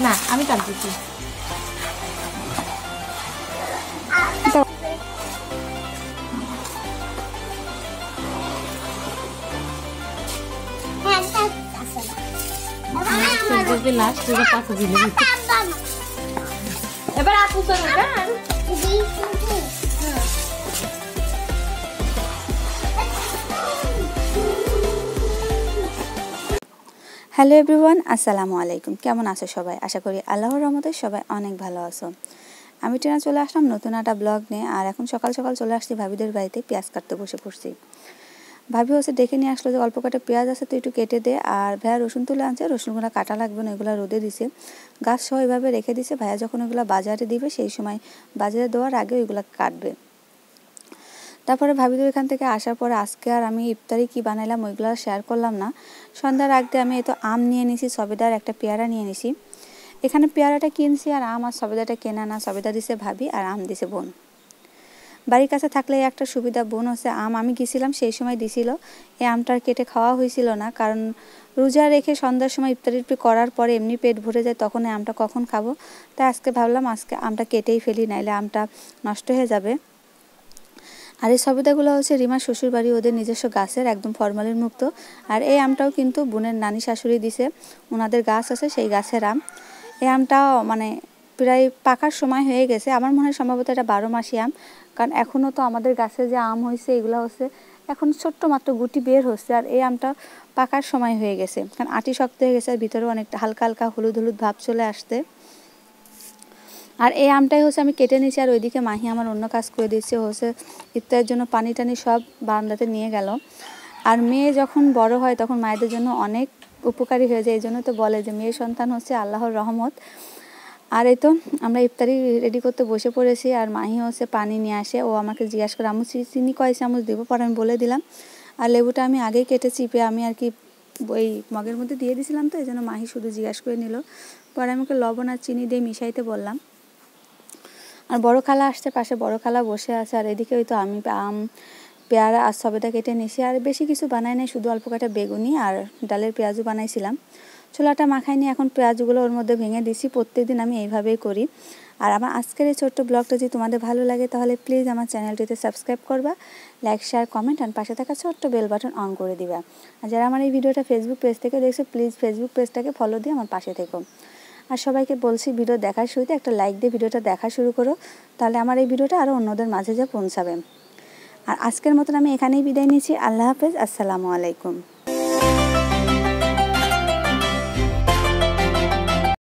না আমি টানতেছি। লাস্ট পাতা দিলে এবার আপু তো হ্যালো এভরিওয়ান, আসসালামু আলাইকুম। কেমন আছো সবাই? আশা করি আল্লাহর রহমতে সবাই অনেক ভালো আছো। আমি টিনা চলে আসলাম নতুন একটা ব্লগ নিয়ে। আর এখন সকাল সকাল চলে আসছি ভাবিদের বাড়িতে, পেঁয়াজ কাটতে বসে পড়ছি। ভাবি হচ্ছে ডেকে নিয়ে আসলো যে অল্প কটা পেঁয়াজ আছে তো একটু কেটে দে, আর ভাইয়া রসুন তুলে আনছে, রসুনগুলো কাটা লাগবে না, ওইগুলো রোদে দিছে, গাছ সহ এইভাবে রেখে দিছে। ভাইয়া যখন ওইগুলো বাজারে দিবে সেই সময় বাজারে দেওয়ার আগে ওইগুলো কাটবে। তারপরে ভাবিদের এখান থেকে আসার পরে আজকে আর আমি ইফতারি কি বানাইলাম ওইগুলো শেয়ার করলাম না। সন্ধ্যার আগে আমি এই তো আম নিয়ে নিছি, সবেদার একটা পেয়ারা নিয়ে নিছি। এখানে পেয়ারাটা কিনছি আর আম আর সবেদাটা কেনা না, সবেদা দিছে ভাবি আর আম দিছে বোন। বাড়ির কাছে থাকলে একটা সুবিধা, বোন হচ্ছে আম আমি গেছিলাম সেই সময় দিছিল, এই আমটা কেটে খাওয়া হয়েছিল না, কারণ রোজা রেখে সন্ধ্যার সময় ইফতারি করার পরে এমনি পেট ভরে যায়, তখন এই আমটা কখন খাবো। তাই আজকে ভাবলাম আজকে আমটা কেটেই ফেলি, নাইলে আমটা নষ্ট হয়ে যাবে। আর এই সবেদাগুলো হচ্ছে রিমার শ্বশুর বাড়ি, ওদের নিজস্ব গাছের, একদম ফরমালিন মুক্ত। আর এই আমটাও কিন্তু বোনের নানি শাশুড়ি দিছে, ওনাদের গাছ আছে সেই গাছের আম। এই আমটাও মানে প্রায় পাকার সময় হয়ে গেছে, আমার মনে হয় সম্ভবত এটা 12 মাসি আম, কারণ এখনও তো আমাদের গাছে যে আম হয়েছে এগুলো হচ্ছে এখন ছোট্ট মাত্র গুটি বের হচ্ছে। আর এই আমটা পাকার সময় হয়ে গেছে, কারণ আটি শক্ত হয়ে গেছে, আর ভিতরেও অনেকটা হালকা হালকা হলুদ হলুদ ভাব চলে আসতে। আর এই আমটাই হচ্ছে আমি কেটে নিয়েছি, আর ওইদিকে মাহি আমার অন্য কাজ করে দিচ্ছে, হচ্ছে ইফতারের জন্য পানি টানি সব বারান্দাতে নিয়ে গেল। আর মেয়ে যখন বড় হয় তখন মায়েদের জন্য অনেক উপকারী হয়ে যায়, এই জন্য তো বলে যে মেয়ে সন্তান হচ্ছে আল্লাহর রহমত। আর এই তো আমরা ইফতারি রেডি করতে বসে পড়েছি, আর মাহি হচ্ছে পানি নিয়ে আসে, ও আমাকে জিজ্ঞাসা করে আমু চিনি কয় চামচ দেবো, পরে আমি বলে দিলাম। আর লেবুটা আমি আগেই কেটে চিপে আমি আর কি ওই মগের মধ্যে দিয়ে দিয়েছিলাম, তো এই জন্য মাহি শুধু জিজ্ঞাসা করে নিল। পরে আমাকে লবণ আর চিনি দিয়ে মিশাইতে বললাম। আর বড় খালা আসছে পাশে, বড় খালা বসে আছে। আর এদিকে ওই তো আমি আম পেয়ারা আর সবেদা কেটে নিছি, আর বেশি কিছু বানাই নাই, শুধু অল্প কাটা বেগুনি আর ডালের পেঁয়াজও বানাইছিলাম। ছোলাটা মাখাই নিয়ে এখন পেঁয়াজগুলো ওর মধ্যে ভেঙে দিছি, প্রত্যেকদিন আমি এইভাবেই করি। আর আমার আজকের এই ছোট্ট ব্লগটা যদি তোমাদের ভালো লাগে তাহলে প্লিজ আমার চ্যানেলটিতে সাবস্ক্রাইব করবা, লাইক শেয়ার কমেন্ট আর পাশে থাকা ছোট্ট বেল বাটন অন করে দিবা। আর যারা আমার এই ভিডিওটা ফেসবুক পেজ থেকে দেখছো প্লিজ ফেসবুক পেজটাকে ফলো দিয়ে আমার পাশে থেকো। আর সবাইকে বলছি ভিডিও দেখার শুরুতে একটা লাইক দিয়ে ভিডিওটা দেখা শুরু করো, তাহলে আমার এই ভিডিওটা আরও অন্যদের মাঝে যা পৌঁছাবে। আর আজকের মতন আমি এখানেই বিদায় নিচ্ছি। আল্লাহ হাফেজ, আসসালামু আলাইকুম।